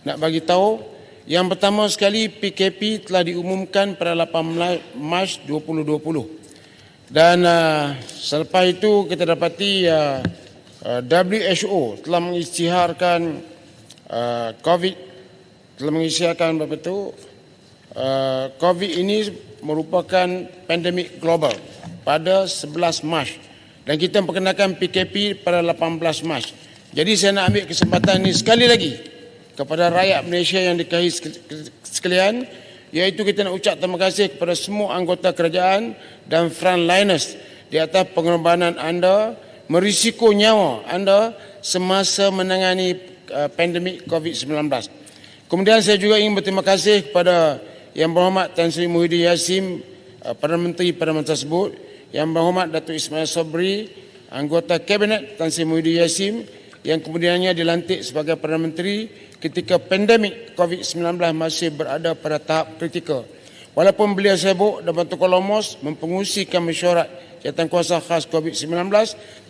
nak bagi tahu. Yang pertama sekali, PKP telah diumumkan pada 18 Mac 2020. Dan selepas itu kita dapati WHO telah mengisytiharkan COVID ini merupakan pandemik global pada 11 Mac dan kita memperkenalkan PKP pada 18 Mac. Jadi saya nak ambil kesempatan ini sekali lagi kepada rakyat Malaysia yang dikasihi sekalian, iaitu kita nak ucap terima kasih kepada semua anggota kerajaan dan frontliners di atas pengorbanan anda, merisiko nyawa anda semasa menangani pandemik COVID-19. Kemudian saya juga ingin berterima kasih kepada Yang Berhormat Tan Sri Muhyiddin Yassin, Perdana Menteri pada masa tersebut, Yang Berhormat Datuk Ismail Sabri, anggota Kabinet Tan Sri Muhyiddin Yassin, yang kemudiannya dilantik sebagai Perdana Menteri ketika pandemik COVID-19 masih berada pada tahap kritikal. Walaupun beliau sibuk dan bertukar lomos mempengusikan mesyuarat jawatankuasa khas COVID-19,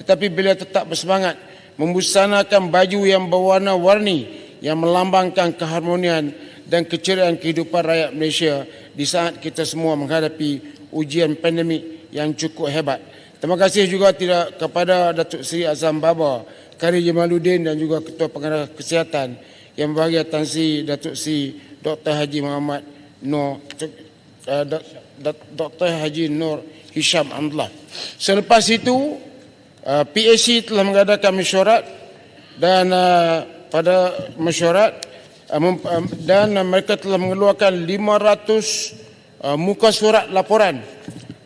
tetapi beliau tetap bersemangat membusanakan baju yang berwarna-warni yang melambangkan keharmonian dan keceriaan kehidupan rakyat Malaysia di saat kita semua menghadapi ujian pandemik yang cukup hebat. Terima kasih juga tidak kepada Datuk Seri Azam Baba, Kari Jamaluddin dan juga Ketua Pengarah Kesihatan yang berbahagia Tan Sri Datuk Seri Dr. Haji Muhammad Nur Dr. Haji Nur Hisham Abdullah. Selepas itu PAC telah mengadakan mesyuarat dan pada mesyuarat dan mereka telah mengeluarkan 500 muka surat laporan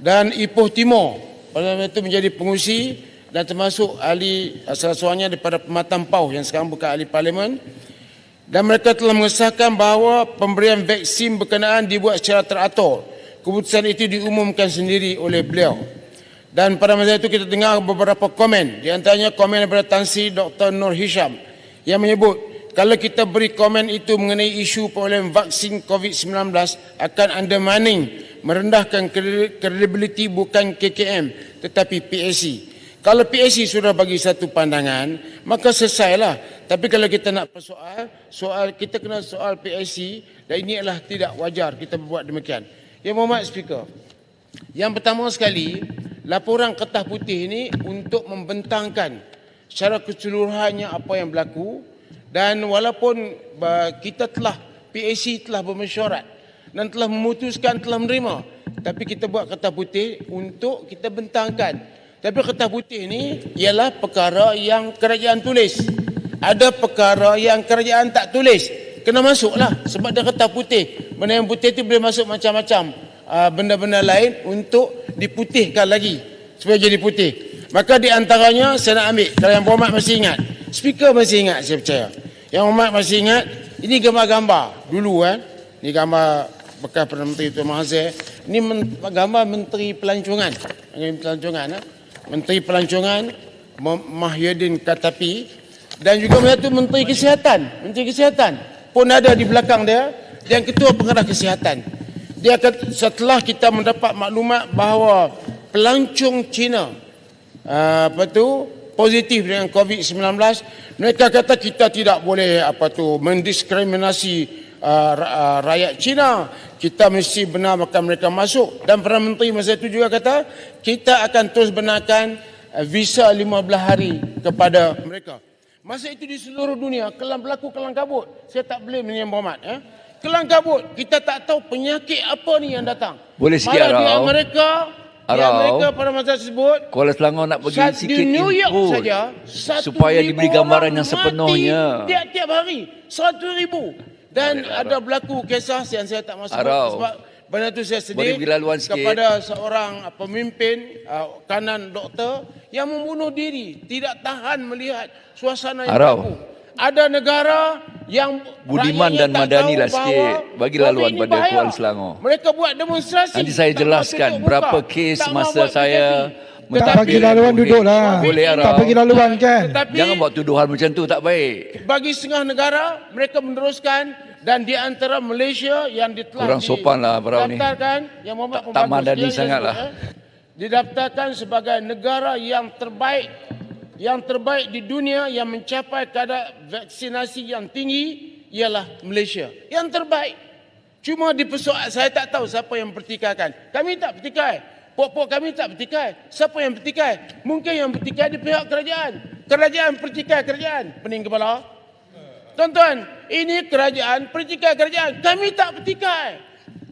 dan Ipoh Timur pada itu menjadi pengusi dan termasuk ahli salah seorangnya daripada Pematang Pauh yang sekarang bukan ahli parlimen, dan mereka telah mengesahkan bahawa pemberian vaksin berkenaan dibuat secara teratur. Keputusan itu diumumkan sendiri oleh beliau. Dan pada masa itu kita dengar beberapa komen, di antaranya komen daripada Tan Sri Dr. Nur Hisham yang menyebut kalau kita beri komen itu mengenai isu perolehan vaksin COVID-19 akan undermining, merendahkan kredibiliti bukan KKM tetapi PAC. Kalau PAC sudah bagi satu pandangan, maka selesailah. Tapi kalau kita nak soal kita kena soal PAC, dan ini adalah tidak wajar kita buat demikian. Yang Berhormat Speaker, yang pertama sekali, laporan Kertas Putih ini untuk membentangkan secara keseluruhannya apa yang berlaku. Dan walaupun kita PAC telah bermesyuarat dan telah memutuskan, telah menerima, tapi kita buat Kertas Putih untuk kita bentangkan. Tapi Kertas Putih ini ialah perkara yang kerajaan tulis. Ada perkara yang kerajaan tak tulis. Kena masuklah sebab dia Kertas Putih. Benda yang putih itu boleh masuk macam-macam benda-benda lain untuk diputihkan lagi supaya jadi putih. Maka di antaranya saya nak ambil, kalau Yang Berhormat masih ingat, Speaker masih ingat saya percaya. Yang Berhormat masih ingat, ini gambar-gambar dulu Ini gambar bekas Perdana Menteri Tuan Mahathir. Ini gambar Menteri Pelancongan. Menteri Pelancongan Mahyudin Katapi, dan juga Menteri Kesihatan. Menteri Kesihatan pun ada di belakang dia, dan Ketua Pengarah Kesihatan. Dia akan, setelah kita mendapat maklumat bahawa pelancong Cina positif dengan COVID-19, mereka kata kita tidak boleh mendiskriminasi rakyat Cina. Kita mesti benarkan mereka masuk. Dan Perdana Menteri masa itu juga kata kita akan terus benarkan visa 15 hari kepada mereka. Masa itu di seluruh dunia berlaku kelang kabut. Saya tak blame Yang Berhormat. Kelang kabut. Kita tak tahu penyakit apa ni yang datang. Boleh sikit di Amerika pada masa tersebut, Kuala Selangor nak bagi sikit di New York input saja supaya diberi gambaran yang sepenuhnya. Tiap-tiap hari 100,000. Dan ada berlaku kisah yang saya tak masuk sebab benda tu saya sedih kepada seorang pemimpin kanan doktor yang membunuh diri, tidak tahan melihat suasana yang berlaku. Ada negara yang Budiman dan Madani lah sikit bagi laluan pada Kuala Selangor. Mereka buat demonstrasi. Nanti saya jelaskan berapa kes masa saya tak bagi laluan duduklah. Boleh tak bagi laluan kan. Jangan buat tuduhan macam tu, tak baik. Bagi setengah negara mereka meneruskan, dan di antara Malaysia yang telah kurang sopan lah Barau ni. Yang Muhammad tak Madani sangatlah. Didaftarkan sebagai negara yang terbaik di dunia yang mencapai kadar vaksinasi yang tinggi ialah Malaysia. Yang terbaik. Cuma di persoalan saya tak tahu siapa yang pertikaikan. Kami tak pertikai. Pok-pok kami tak pertikai. Siapa yang pertikai? Mungkin yang pertikai di pihak kerajaan. Kerajaan pertikai kerajaan. Pening kepala. Tuan-tuan, ini kerajaan pertikai kerajaan. Kami tak pertikai.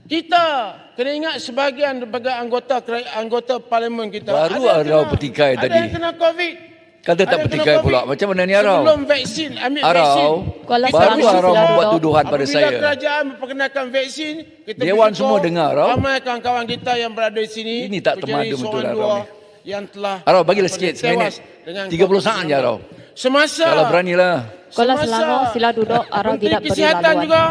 Kita kena ingat sebahagian daripada anggota parlimen kita. Baru Arau pertikai tadi. Ada yang kena COVID. Kata tak pertikai pula. Macam mana ni Arau? Sebelum vaksin, ambil vaksin. Arau, baru Arau membuat tuduhan pada Apabila saya. kerajaan memperkenalkan vaksin, kita Dewan bersyukur semua dengar, Arau. ramai kawan-kawan kita yang berada di sini. Ini tak menjadi termadu betul, seorang Arau dua ni. yang telah Arau, bagilah sikit, tewas seminit. dengan 30 saat je Arau. Semasa Kalau beranilah. Kalau Selangor sila duduk, Arau Menteri tidak beri Kesihatan laluan. juga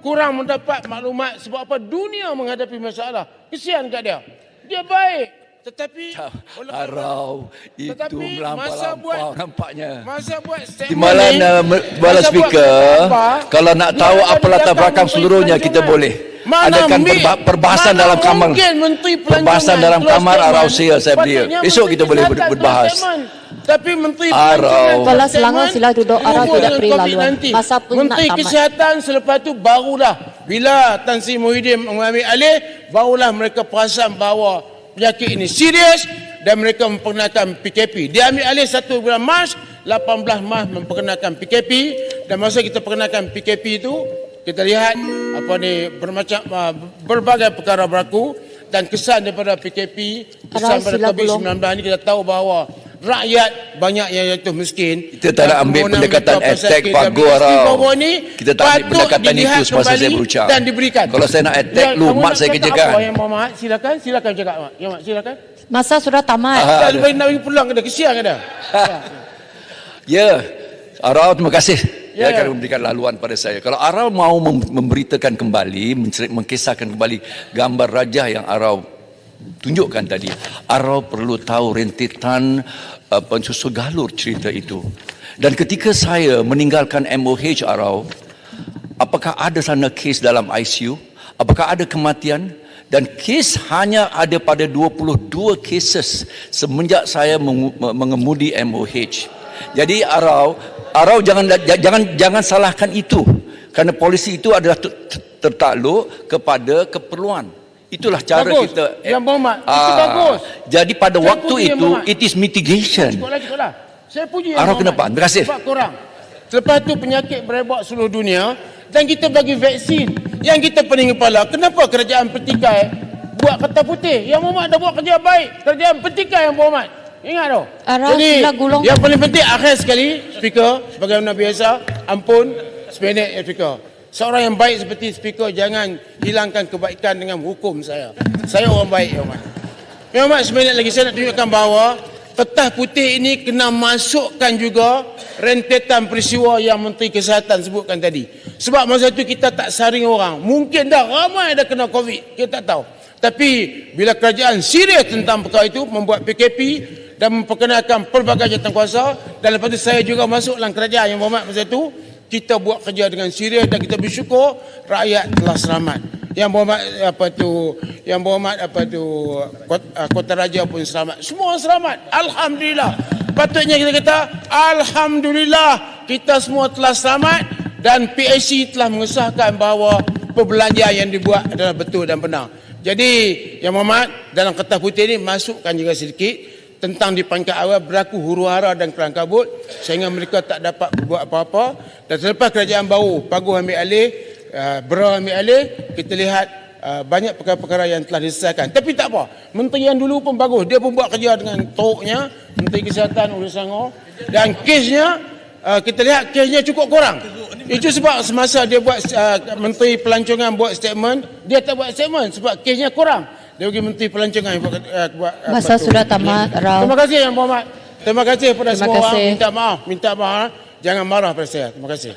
kurang mendapat maklumat sebab apa dunia menghadapi masalah. Kesian kat dia. Dia baik. Tetapi Arau, itu Tetapi melampau-lampau nampaknya. masa buat statement Timbalan ni, bala masa buat speaker, apa, kalau nak dia tahu akan apa latar datang belakang Menteri seluruhnya kita Pelancongan. boleh. Mana Adakan perbahasan mana dalam kamar. mungkin Menteri Perbahasan Pelancongan dalam keluar kamar statement. Arau saya belia. Patutnya Esok Menteri kita boleh Kesihatan berbahas. keluar statement. Tapi Menteri Arau. Pelancongan Kalau keluar Selangor statement sila duduk, Arau berhubung tidak dengan beri laluan. COVID-19. Masa pun nak Menteri tamat. Kesihatan selepas tu barulah bila Tan Sri Muhyiddin mengambil alih, barulah mereka perasan bahawa penyakit ini serius dan mereka memperkenalkan PKP. Dia ambil alih 1 bulan Mac, 18 Mac memperkenalkan PKP, dan masa kita perkenalkan PKP itu kita lihat berbagai perkara berlaku dan kesan daripada PKP, kesan pada COVID-19 ini kita tahu bahawa rakyat banyak yang jatuh miskin. Kita tak nak ambil pendekatan attack Pago Arau. Kita tak ambil pendekatan itu semasa saya berucap. Dan diberikan. Kalau saya nak attack lu, mak saya kerjakan. Apa yang Muhammad, silakan cakap mak. Ya mak, silakan. Masa sudah tamat. Tak boleh nak bagi peluang ke dia, kesian ke dia. Ya, Arau terima kasih. Ya, Dia akan ya. memberikan laluan pada saya. Kalau Arau mau memberitakan kembali, mengkisahkan kembali gambar raja yang Arau tunjukkan tadi, Arau perlu tahu rentetan pensusul galur cerita itu. Dan ketika saya meninggalkan MOH Arau, apakah ada sana kes dalam ICU? Apakah ada kematian? Dan kes hanya ada pada 22 cases semenjak saya mengemudi MOH. Jadi Arau jangan salahkan itu, kerana polisi itu adalah tertakluk kepada keperluan. Itulah cara Bagus. kita. Yang Muhammad, itu bagus. Jadi pada Saya waktu puji Yang itu Muhammad. it is mitigation. Cukuplah. Saya puji Arau Yang kenapa? Muhammad. Terima kasih. Sebab korang. Selepas tu penyakit berebak seluruh dunia dan kita bagi vaksin. Yang kita pening kepala, kenapa kerajaan pertikai buat kertas putih? Yang Muhammad dah buat kerja baik. Kerajaan pertikai Yang Muhammad. Ingat tu. Arau Jadi sila gulung. yang paling penting akhir sekali, speaker, sebagaimana biasa, ampun, sependek ya speaker. Seorang yang baik seperti speaker jangan hilangkan kebaikan dengan hukum saya. Saya orang baik, Ya Muhammad. Ya Muhammad, sebenarnya lagi saya nak tunjukkan bahawa kertas putih ini kena masukkan juga rentetan peristiwa yang Menteri Kesihatan sebutkan tadi. Sebab masa itu kita tak saring orang. Mungkin dah ramai dah kena COVID. Kita tak tahu. Tapi bila kerajaan serius tentang perkara itu, membuat PKP dan memperkenalkan pelbagai jawatankuasa, dan lepas itu saya juga masuk dalam kerajaan Yang Muhammad masa itu, kita buat kerja dengan serius dan kita bersyukur rakyat telah selamat. Yang Muhammad Kota Raja pun selamat. Semua selamat. Alhamdulillah. Patutnya kita kata alhamdulillah kita semua telah selamat dan PAC telah mengesahkan bahawa perbelanjaan yang dibuat adalah betul dan benar. Jadi Yang Muhammad, dalam kertas putih ini masukkan juga sedikit tentang di pangkat awal berlaku huru-hara dan kelang kabut sehingga mereka tak dapat buat apa-apa, dan selepas kerajaan baru Paguh ambil alih, Bera ambil alih, kita lihat banyak perkara-perkara yang telah diselesaikan. Tapi tak apa, menteri yang dulu pun bagus, dia pun buat kerja dengan teruknya. Menteri Kesihatan Ulu Selangor, dan kesnya kita lihat kesnya cukup kurang. Itu sebab semasa dia buat Menteri Pelancongan buat statement, dia tak buat statement sebab kesnya kurang. Dia bagi Menteri Pelancongan yang buat Masa sudah tamat, Arau. Terima kasih Yang Muhammad. Terima kasih kepada Terima semua kasih. orang. Minta maaf. Jangan marah pada saya. Terima kasih.